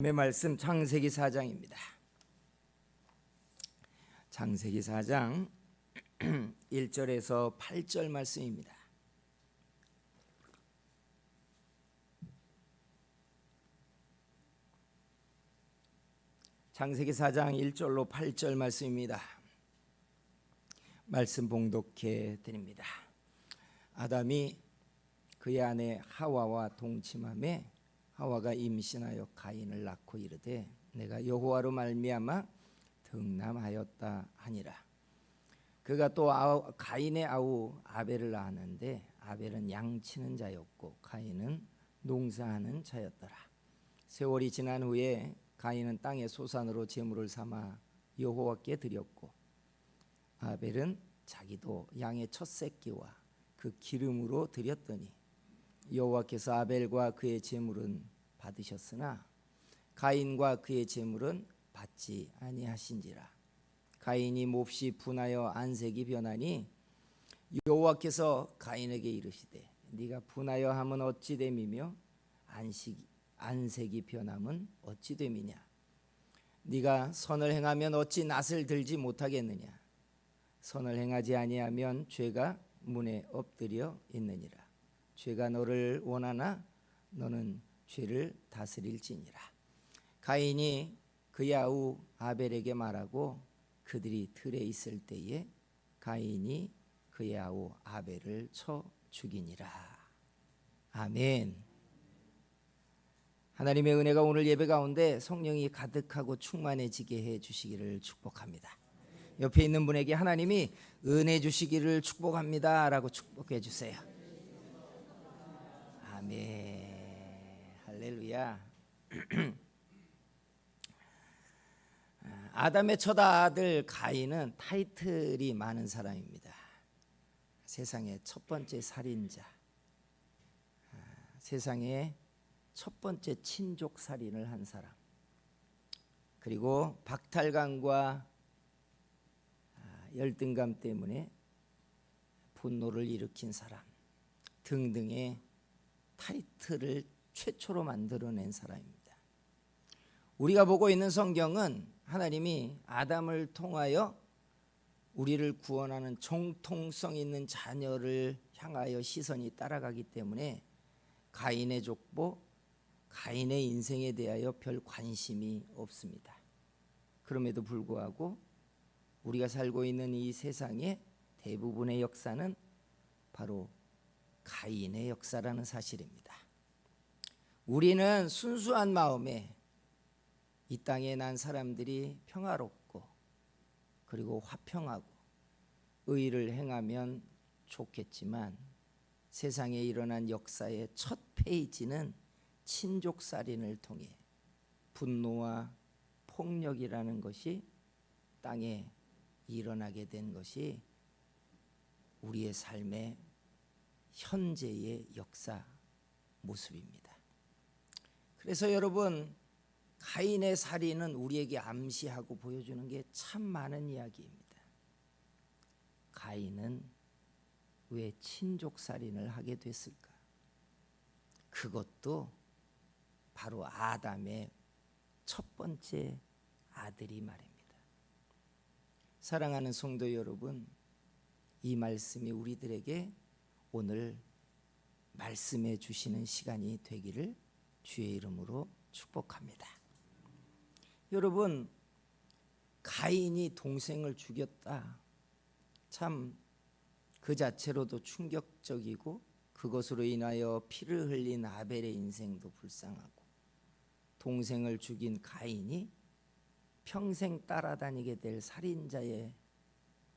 말씀 창세기 4장입니다. 창세기 4장 1절에서 8절 말씀입니다. 창세기 4장 1절로 8절 말씀입니다. 말씀 봉독해 드립니다. 아담이 그의 아내 하와와 동침하매 하와가 임신하여 가인을 낳고 이르되 내가 여호와로 말미암아 득남하였다 하니라. 그가 또 가인의 아우 아벨을 낳았는데 아벨은 양치는 자였고 가인은 농사하는 자였더라. 세월이 지난 후에 가인은 땅의 소산으로 제물을 삼아 여호와께 드렸고 아벨은 자기도 양의 첫 새끼와 그 기름으로 드렸더니 여호와께서 아벨과 그의 제물은 받으셨으나 가인과 그의 제물은 받지 아니하신지라. 가인이 몹시 분하여 안색이 변하니 여호와께서 가인에게 이르시되 네가 분하여 함은 어찌 됨이며 안색이 변함은 어찌 됨이냐. 네가 선을 행하면 어찌 낯을 들지 못하겠느냐. 선을 행하지 아니하면 죄가 문에 엎드려 있느니라. 죄가 너를 원하나 너는 죄를 다스릴지니라. 가인이 그의 아우 아벨에게 말하고 그들이 들에 있을 때에 가인이 그의 아우 아벨을 쳐 죽이니라. 아멘. 하나님의 은혜가 오늘 예배 가운데 성령이 가득하고 충만해지게 해 주시기를 축복합니다. 옆에 있는 분에게 하나님이 은혜 주시기를 축복합니다 라고 축복해 주세요. 아멘. 할렐루야. 아담의 첫 아들 가인은 타이틀이 많은 사람입니다. 세상의 첫 번째 살인자, 세상의 첫 번째 친족 살인을 한 사람, 그리고 박탈감과 열등감 때문에 분노를 일으킨 사람 등등의 타이틀을 최초로 만들어낸 사람입니다. 우리가 보고 있는 성경은 하나님이 아담을 통하여 우리를 구원하는 정통성 있는 자녀를 향하여 시선이 따라가기 때문에 가인의 족보, 가인의 인생에 대하여 별 관심이 없습니다. 그럼에도 불구하고 우리가 살고 있는 이 세상의 대부분의 역사는 바로 가인의 역사라는 사실입니다. 우리는 순수한 마음에 이 땅에 난 사람들이 평화롭고 그리고 화평하고 의를 행하면 좋겠지만 세상에 일어난 역사의 첫 페이지는 친족살인을 통해 분노와 폭력이라는 것이 땅에 일어나게 된 것이 우리의 삶의 현재의 역사 모습입니다. 그래서 여러분, 가인의 살인은 우리에게 암시하고 보여주는 게 참 많은 이야기입니다. 가인은 왜 친족 살인을 하게 됐을까? 그것도 바로 아담의 첫 번째 아들이 말입니다. 사랑하는 성도 여러분, 이 말씀이 우리들에게 오늘 말씀해 주시는 시간이 되기를 주의 이름으로 축복합니다. 여러분, 가인이 동생을 죽였다. 참 그 자체로도 충격적이고 그것으로 인하여 피를 흘린 아벨의 인생도 불쌍하고 동생을 죽인 가인이 평생 따라다니게 될 살인자의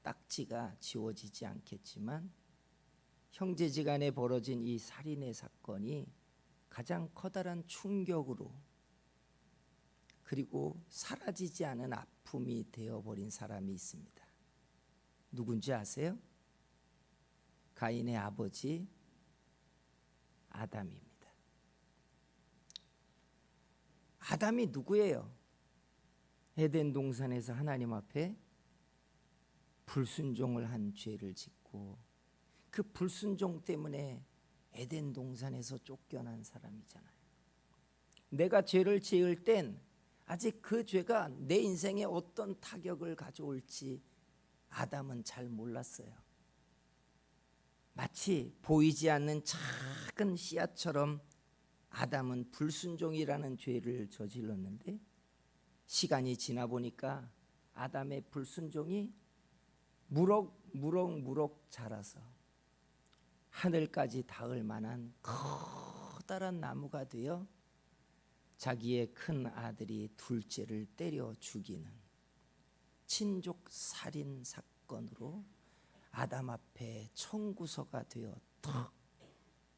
딱지가 지워지지 않겠지만 형제지간에 벌어진 이 살인의 사건이 가장 커다란 충격으로 그리고 사라지지 않은 아픔이 되어버린 사람이 있습니다. 누군지 아세요? 가인의 아버지 아담입니다. 아담이 누구예요? 에덴 동산에서 하나님 앞에 불순종을 한 죄를 짓고 그 불순종 때문에 에덴 동산에서 쫓겨난 사람이잖아요. 내가 죄를 지을 땐 아직 그 죄가 내 인생에 어떤 타격을 가져올지 아담은 잘 몰랐어요. 마치 보이지 않는 작은 씨앗처럼 아담은 불순종이라는 죄를 저질렀는데, 시간이 지나 보니까 아담의 불순종이 무럭무럭 자라서 하늘까지 닿을 만한 커다란 나무가 되어 자기의 큰 아들이 둘째를 때려 죽이는 친족 살인 사건으로 아담 앞에 청구서가 되어 턱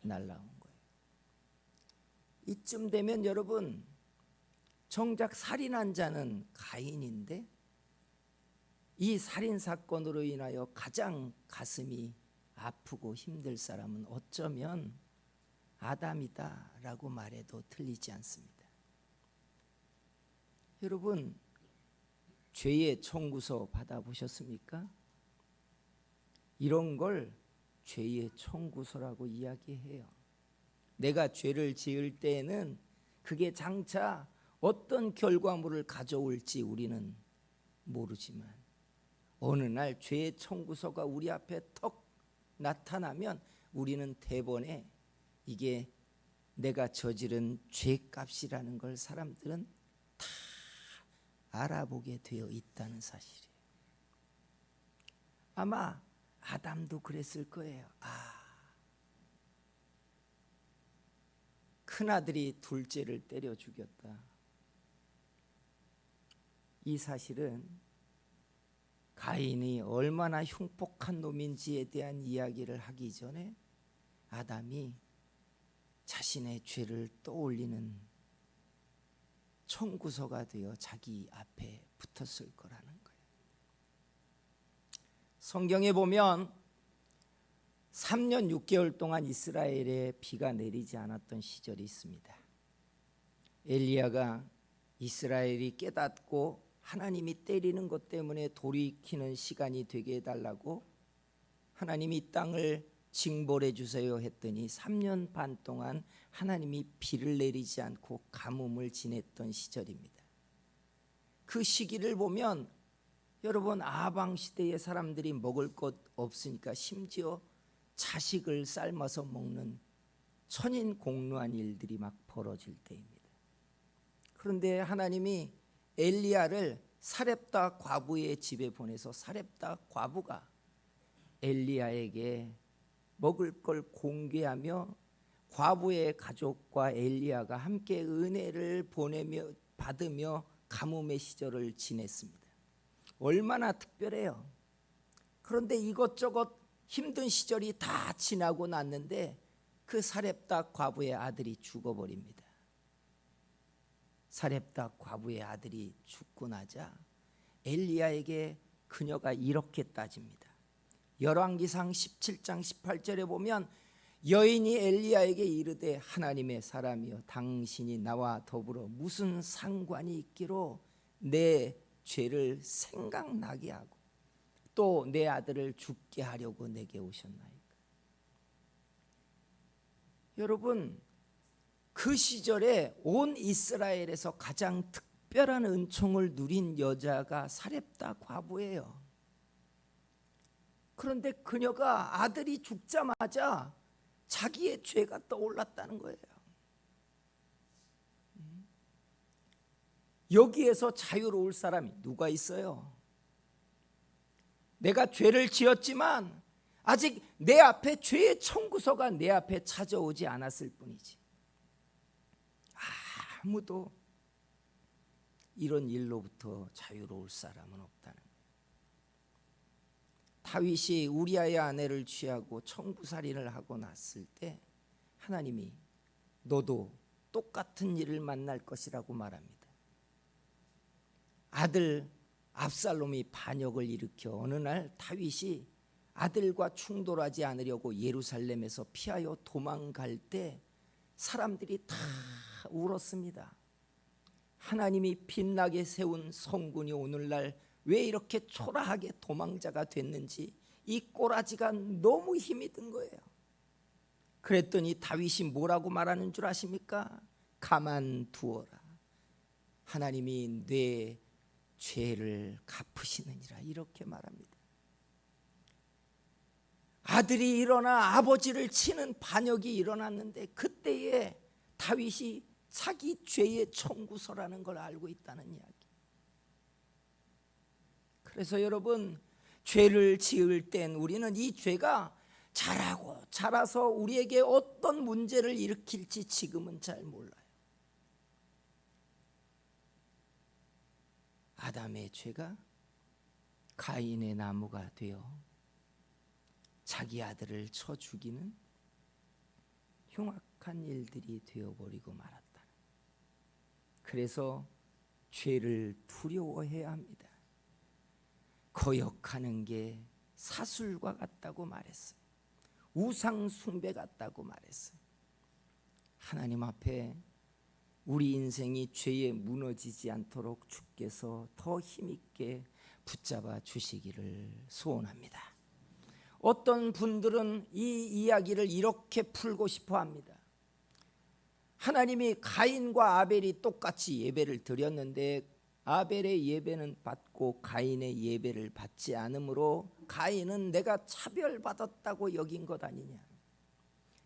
날라온 거예요. 이쯤 되면 여러분, 정작 살인한 자는 가인인데 이 살인 사건으로 인하여 가장 가슴이 아프고 힘들 사람은 어쩌면 아담이다라고 말해도 틀리지 않습니다. 여러분, 죄의 청구서 받아보셨습니까? 이런 걸 죄의 청구서라고 이야기해요. 내가 죄를 지을 때에는 그게 장차 어떤 결과물을 가져올지 우리는 모르지만 어느 날 죄의 청구서가 우리 앞에 턱 나타나면 우리는 대번에 이게 내가 저지른 죄값이라는 걸 사람들은 다 알아보게 되어 있다는 사실이에요. 아마 아담도 그랬을 거예요. 큰아들이 둘째를 때려 죽였다. 이 사실은 가인이 얼마나 흉폭한 놈인지에 대한 이야기를 하기 전에 아담이 자신의 죄를 떠올리는 청구서가 되어 자기 앞에 붙었을 거라는 거예요. 성경에 보면 3년 6개월 동안 이스라엘에 비가 내리지 않았던 시절이 있습니다. 엘리야가 이스라엘이 깨닫고 하나님이 때리는 것 때문에 돌이키는 시간이 되게 해달라고 하나님이 이 땅을 징벌해 주세요 했더니 3년 반 동안 하나님이 비를 내리지 않고 가뭄을 지냈던 시절입니다. 그 시기를 보면 여러분, 아방 시대의 사람들이 먹을 것 없으니까 심지어 자식을 삶아서 먹는 천인공노한 일들이 막 벌어질 때입니다. 그런데 하나님이 엘리야를 사렙다 과부의 집에 보내서 사렙다 과부가 엘리야에게 먹을 걸 공개하며 과부의 가족과 엘리야가 함께 은혜를 받으며 가뭄의 시절을 지냈습니다. 얼마나 특별해요. 그런데 이것저것 힘든 시절이 다 지나고 났는데 그 사렙다 과부의 아들이 죽어버립니다. 사렙다 과부의 아들이 죽고 나자 엘리야에게 그녀가 이렇게 따집니다. 열왕기상 17장 18절에 보면 여인이 엘리야에게 이르되 하나님의 사람이여 당신이 나와 더불어 무슨 상관이 있기로 내 죄를 생각나게 하고 또 내 아들을 죽게 하려고 내게 오셨나이까. 여러분, 그 시절에 온 이스라엘에서 가장 특별한 은총을 누린 여자가 사렙다 과부예요. 그런데 그녀가 아들이 죽자마자 자기의 죄가 떠올랐다는 거예요. 여기에서 자유로울 사람이 누가 있어요? 내가 죄를 지었지만 아직 내 앞에 죄의 청구서가 내 앞에 찾아오지 않았을 뿐이지. 아무도 이런 일로부터 자유로울 사람은 없다는 거예요. 다윗이 우리아의 아내를 취하고 청부살인을 하고 났을 때 하나님이 너도 똑같은 일을 만날 것이라고 말합니다. 아들 압살롬이 반역을 일으켜 어느 날 다윗이 아들과 충돌하지 않으려고 예루살렘에서 피하여 도망갈 때 사람들이 다 울었습니다. 하나님이 빛나게 세운 성군이 오늘날 왜 이렇게 초라하게 도망자가 됐는지 이 꼬라지가 너무 힘이 든 거예요. 그랬더니 다윗이 뭐라고 말하는 줄 아십니까? 가만두어라. 하나님이 내 죄를 갚으시느니라 이렇게 말합니다. 아들이 일어나 아버지를 치는 반역이 일어났는데 그때에 다윗이 자기 죄의 청구서라는 걸 알고 있다는 이야기. 그래서 여러분, 죄를 지을 땐 우리는 이 죄가 자라서 우리에게 어떤 문제를 일으킬지 지금은 잘 몰라요. 아담의 죄가 가인의 나무가 되어 자기 아들을 쳐 죽이는 흉악한 일들이 되어버리고 말았다. 그래서 죄를 두려워해야 합니다. 거역하는 게 사술과 같다고 말했어요. 우상 숭배 같다고 말했어요. 하나님 앞에 우리 인생이 죄에 무너지지 않도록 주께서 더 힘있게 붙잡아 주시기를 소원합니다. 어떤 분들은 이 이야기를 이렇게 풀고 싶어 합니다. 하나님이 가인과 아벨이 똑같이 예배를 드렸는데 아벨의 예배는 받고 가인의 예배를 받지 않으므로 가인은 내가 차별받았다고 여긴 것 아니냐.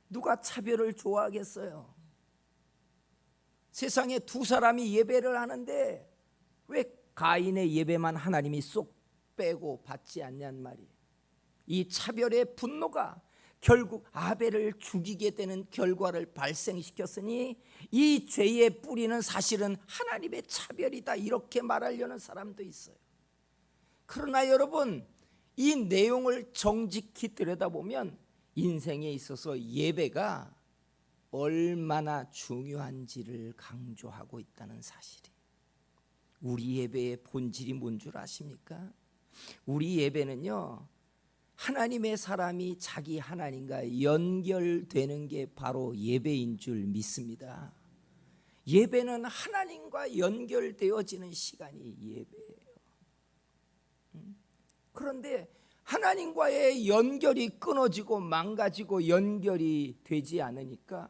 누가 차별을 좋아하겠어요? 세상에 두 사람이 예배를 하는데 왜 가인의 예배만 하나님이 쏙 빼고 받지 않냔 말이에요. 이 차별의 분노가 결국 아벨을 죽이게 되는 결과를 발생시켰으니 이 죄의 뿌리는 사실은 하나님의 차별이다 이렇게 말하려는 사람도 있어요. 그러나 여러분, 이 내용을 정직히 들여다보면 인생에 있어서 예배가 얼마나 중요한지를 강조하고 있다는 사실이에요. 우리 예배의 본질이 뭔 줄 아십니까? 우리 예배는요, 하나님의 사람이 자기 하나님과 연결되는 게 바로 예배인 줄 믿습니다. 예배는 하나님과 연결되어지는 시간이 예배예요. 그런데 하나님과의 연결이 끊어지고 망가지고 연결이 되지 않으니까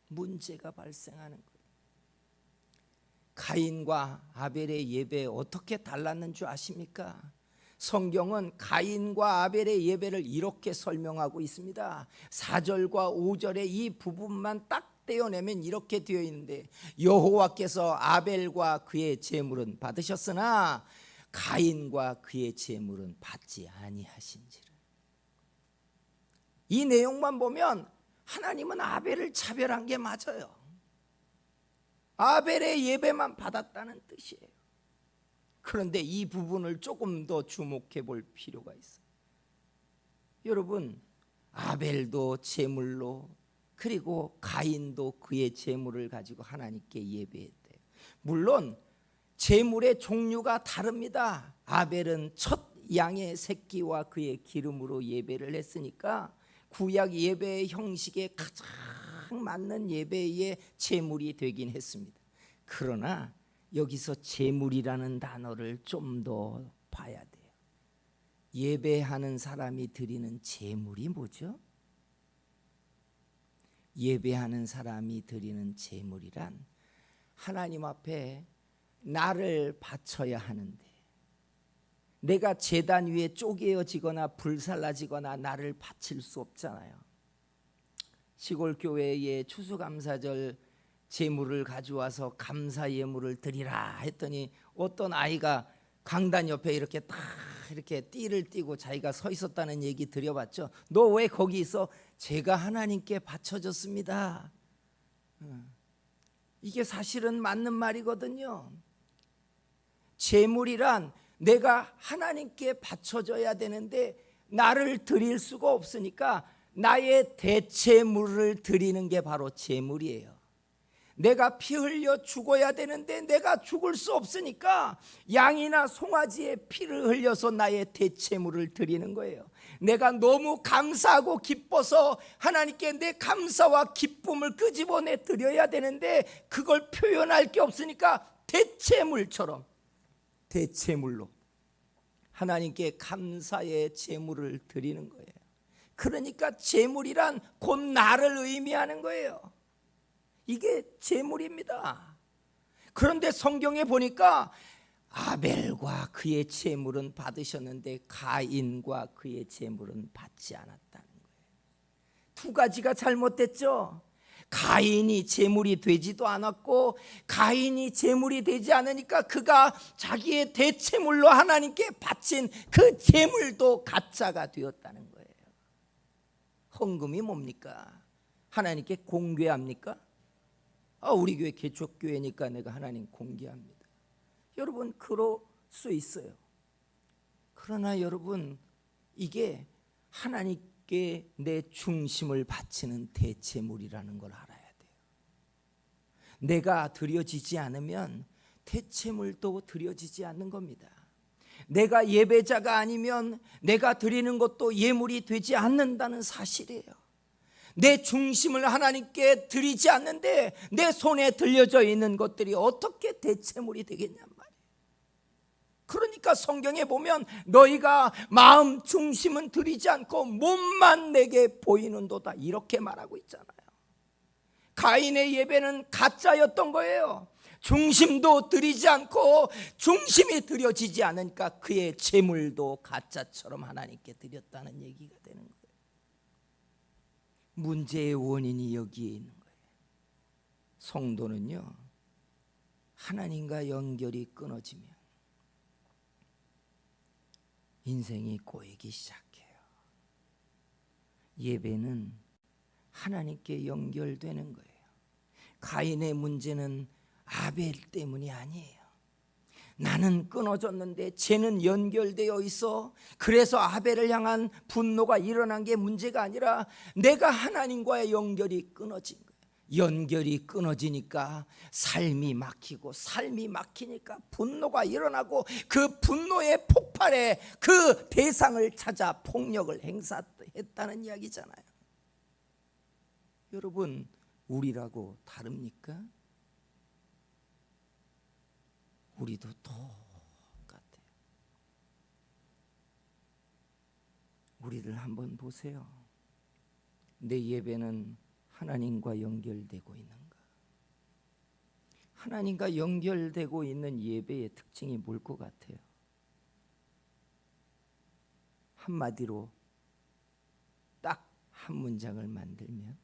문제가 발생하는 거예요. 가인과 아벨의 예배 어떻게 달랐는 줄 아십니까? 성경은 가인과 아벨의 예배를 이렇게 설명하고 있습니다. 4절과 5절의 이 부분만 딱 떼어내면 이렇게 되어 있는데, 여호와께서 아벨과 그의 제물은 받으셨으나 가인과 그의 제물은 받지 아니하신지라. 이 내용만 보면 하나님은 아벨을 차별한 게 맞아요. 아벨의 예배만 받았다는 뜻이에요. 그런데 이 부분을 조금 더 주목해 볼 필요가 있어요. 여러분, 아벨도 제물로, 그리고 가인도 그의 제물을 가지고 하나님께 예배했대요. 물론 제물의 종류가 다릅니다. 아벨은 첫 양의 새끼와 그의 기름으로 예배를 했으니까 구약 예배의 형식에 가장 맞는 예배의 제물이 되긴 했습니다. 그러나 여기서 제물이라는 단어를 좀 더 봐야 돼요. 예배하는 사람이 드리는 제물이 뭐죠? 예배하는 사람이 드리는 제물이란 하나님 앞에 나를 바쳐야 하는데, 내가 제단 위에 쪼개어지거나 불살라지거나 나를 바칠 수 없잖아요. 시골 교회에 추수감사절 제물을 가져와서 감사 예물을 드리라 했더니 어떤 아이가 강단 옆에 이렇게 딱 이렇게 띠를 띠고 자기가 서 있었다는 얘기 드려봤죠. 너 왜 거기 있어? 제가 하나님께 바쳐졌습니다. 이게 사실은 맞는 말이거든요. 제물이란 내가 하나님께 바쳐져야 되는데 나를 드릴 수가 없으니까 나의 대체물을 드리는 게 바로 제물이에요. 내가 피 흘려 죽어야 되는데 내가 죽을 수 없으니까 양이나 송아지의 피를 흘려서 나의 대체물을 드리는 거예요. 내가 너무 감사하고 기뻐서 하나님께 내 감사와 기쁨을 끄집어내 드려야 되는데 그걸 표현할 게 없으니까 대체물처럼, 대체물로 하나님께 감사의 제물을 드리는 거예요. 그러니까 제물이란 곧 나를 의미하는 거예요. 이게 제물입니다. 그런데 성경에 보니까 아벨과 그의 제물은 받으셨는데 가인과 그의 제물은 받지 않았다는 거예요. 두 가지가 잘못됐죠. 가인이 제물이 되지도 않았고, 가인이 제물이 되지 않으니까 그가 자기의 대체물로 하나님께 바친 그 제물도 가짜가 되었다는 거예요. 헌금이 뭡니까? 하나님께 공개합니까? 우리 교회 개척교회니까 내가 하나님 공개합니다. 여러분, 그럴 수 있어요. 그러나 여러분, 이게 하나님께 내 중심을 바치는 대체물이라는 걸 알아야 돼요. 내가 드려지지 않으면 대체물도 드려지지 않는 겁니다. 내가 예배자가 아니면 내가 드리는 것도 예물이 되지 않는다는 사실이에요. 내 중심을 하나님께 드리지 않는데 내 손에 들려져 있는 것들이 어떻게 대체물이 되겠냔 말이에요. 그러니까 성경에 보면 너희가 마음 중심은 드리지 않고 몸만 내게 보이는도다, 이렇게 말하고 있잖아요. 가인의 예배는 가짜였던 거예요. 중심도 드리지 않고 중심이 드려지지 않으니까 그의 제물도 가짜처럼 하나님께 드렸다는 얘기가 되는 거예요. 문제의 원인이 여기에 있는 거예요. 성도는요, 하나님과 연결이 끊어지면 인생이 꼬이기 시작해요. 예배는 하나님께 연결되는 거예요. 가인의 문제는 아벨 때문이 아니에요. 나는 끊어졌는데 쟤는 연결되어 있어. 그래서 아벨을 향한 분노가 일어난 게 문제가 아니라 내가 하나님과의 연결이 끊어진 거예요. 연결이 끊어지니까 삶이 막히고, 삶이 막히니까 분노가 일어나고, 그 분노의 폭발에 그 대상을 찾아 폭력을 행사했다는 이야기잖아요. 여러분, 우리라고 다릅니까? 우리도 똑같아요. 우리를 한번 보세요. 내 예배는 하나님과 연결되고 있는가? 하나님과 연결되고 있는 예배의 특징이 뭘 것 같아요? 한마디로 딱 한 문장을 만들면,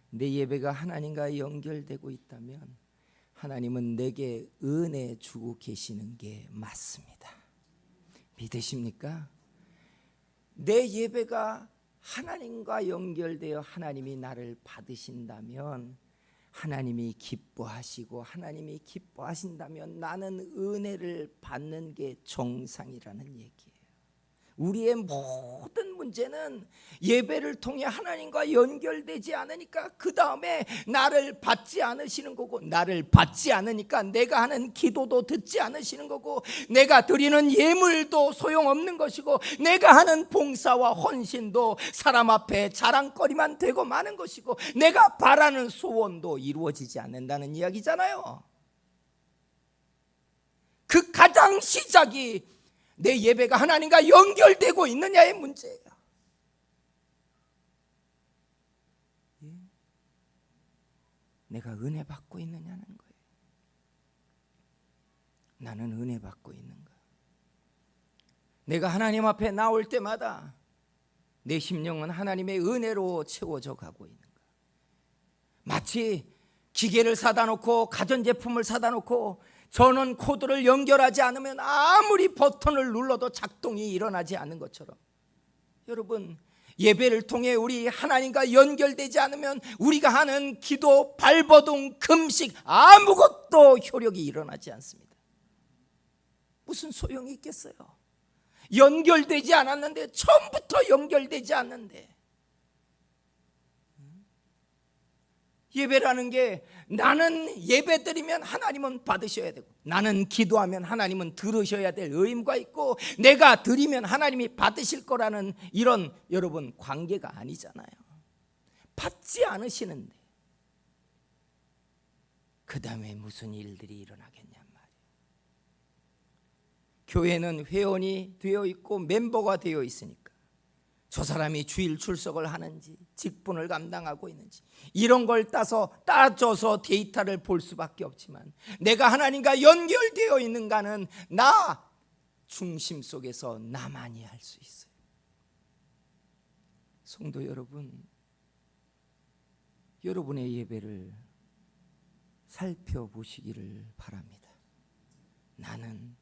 내 예배가 하나님과 연결되고 있다면 하나님은 내게 은혜 주고 계시는 게 맞습니다. 믿으십니까? 내 예배가 하나님과 연결되어 하나님이 나를 받으신다면, 하나님이 기뻐하시고 하나님이 기뻐하신다면 나는 은혜를 받는 게 정상이라는 얘기예요. 우리의 모든 문제는 예배를 통해 하나님과 연결되지 않으니까 그 다음에 나를 받지 않으시는 거고, 나를 받지 않으니까 내가 하는 기도도 듣지 않으시는 거고, 내가 드리는 예물도 소용없는 것이고, 내가 하는 봉사와 헌신도 사람 앞에 자랑거리만 되고 마는 것이고, 내가 바라는 소원도 이루어지지 않는다는 이야기잖아요. 그 가장 시작이 내 예배가 하나님과 연결되고 있느냐의 문제예요. 내가 은혜 받고 있느냐는 거예요. 나는 은혜 받고 있는가? 내가 하나님 앞에 나올 때마다 내 심령은 하나님의 은혜로 채워져 가고 있는가? 마치 기계를 사다 놓고, 가전제품을 사다 놓고 전원 코드를 연결하지 않으면 아무리 버튼을 눌러도 작동이 일어나지 않는 것처럼, 여러분, 예배를 통해 우리 하나님과 연결되지 않으면 우리가 하는 기도, 발버둥, 금식, 아무것도 효력이 일어나지 않습니다. 무슨 소용이 있겠어요? 연결되지 않았는데, 처음부터 연결되지 않는데. 예배라는 게, 나는 예배 드리면 하나님은 받으셔야 되고, 나는 기도하면 하나님은 들으셔야 될 의무가 있고, 내가 드리면 하나님이 받으실 거라는 이런, 여러분, 관계가 아니잖아요. 받지 않으시는데 그 다음에 무슨 일들이 일어나겠냔 말이에요. 교회는 회원이 되어 있고 멤버가 되어 있으니까 저 사람이 주일 출석을 하는지, 직분을 감당하고 있는지, 이런 걸 따져서 데이터를 볼 수밖에 없지만, 내가 하나님과 연결되어 있는가는 나 중심 속에서 나만이 알 수 있어요. 성도 여러분, 여러분의 예배를 살펴보시기를 바랍니다. 나는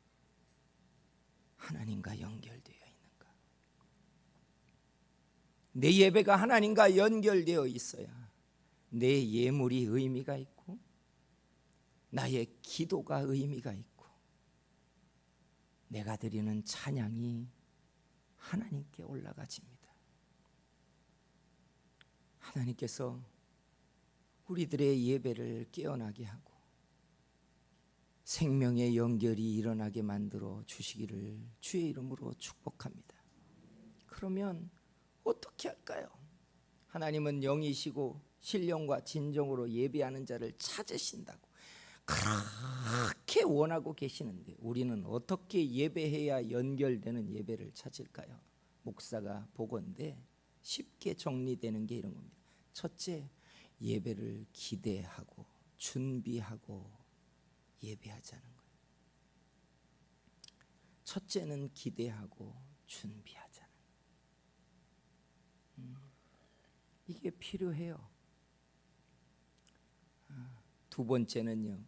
하나님과 연결되어 있는가? 내 예배가 하나님과 연결되어 있어야 내 예물이 의미가 있고, 나의 기도가 의미가 있고, 내가 드리는 찬양이 하나님께 올라가집니다. 하나님께서 우리들의 예배를 깨어나게 하고 생명의 연결이 일어나게 만들어 주시기를 주의 이름으로 축복합니다. 그러면 어떻게 할까요? 하나님은 영이시고 신령과 진정으로 예배하는 자를 찾으신다고 그렇게 원하고 계시는데, 우리는 어떻게 예배해야 연결되는 예배를 찾을까요? 목사가 보건대 쉽게 정리되는 게 이런 겁니다. 첫째, 예배를 기대하고 준비하고 예배하자는 거예요. 첫째는 기대하고 준비하자는 거예요. 이게 필요해요. 두 번째는요,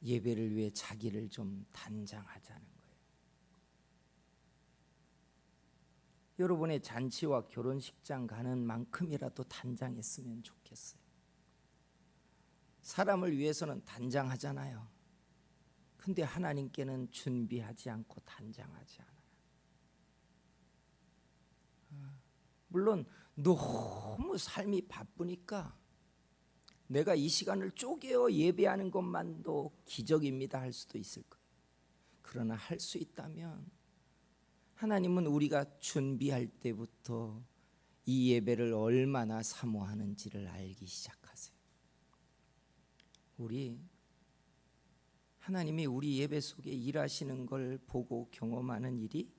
예배를 위해 자기를 좀 단장하자는 거예요. 여러분의 잔치와 결혼식장 가는 만큼이라도 단장했으면 좋겠어요. 사람을 위해서는 단장하잖아요. 근데 하나님께는 준비하지 않고 단장하지 않아요. 물론 너무 삶이 바쁘니까 내가 이 시간을 쪼개어 예배하는 것만도 기적입니다 할 수도 있을 거예요. 그러나 할 수 있다면 하나님은 우리가 준비할 때부터 이 예배를 얼마나 사모하는지를 알기 시작하세요. 하나님이 우리 예배 속에 일하시는 걸 보고 경험하는 일이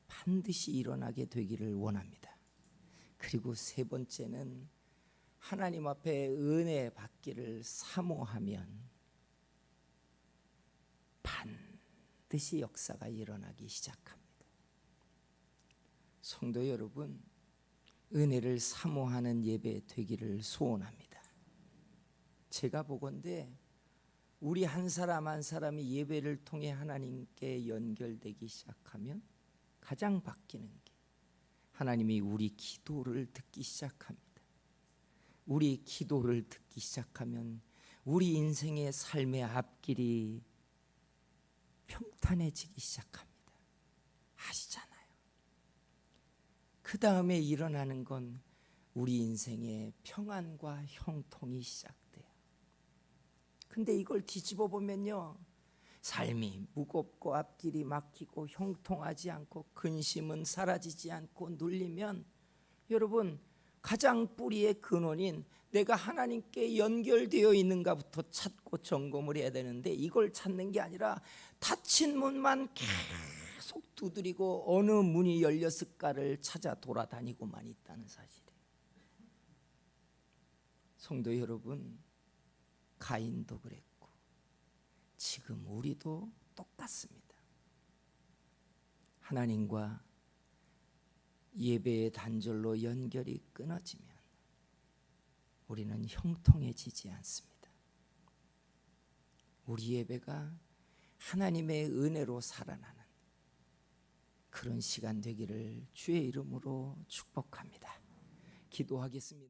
반드시 일어나게 되기를 원합니다. 그리고 세 번째는 하나님 앞에 은혜 받기를 사모하면 반드시 역사가 일어나기 시작합니다. 성도 여러분, 은혜를 사모하는 예배 되기를 소원합니다. 제가 보건대 우리 한 사람 한 사람이 예배를 통해 하나님께 연결되기 시작하면 가장 바뀌는 게 하나님이 우리 기도를 듣기 시작합니다. 우리 기도를 듣기 시작하면 우리 인생의 삶의 앞길이 평탄해지기 시작합니다. 아시잖아요. 그 다음에 일어나는 건 우리 인생의 평안과 형통이 시작돼요. 근데 이걸 뒤집어 보면요, 삶이 무겁고 앞길이 막히고 형통하지 않고 근심은 사라지지 않고 눌리면, 여러분, 가장 뿌리의 근원인 내가 하나님께 연결되어 있는가부터 찾고 점검을 해야 되는데, 이걸 찾는 게 아니라 닫힌 문만 계속 두드리고 어느 문이 열렸을까를 찾아 돌아다니고만 있다는 사실이에요. 성도 여러분, 가인도 그랬고 지금 우리도 똑같습니다. 하나님과 예배의 단절로 연결이 끊어지면 우리는 형통해지지 않습니다. 우리 예배가 하나님의 은혜로 살아나는 그런 시간 되기를 주의 이름으로 축복합니다. 기도하겠습니다.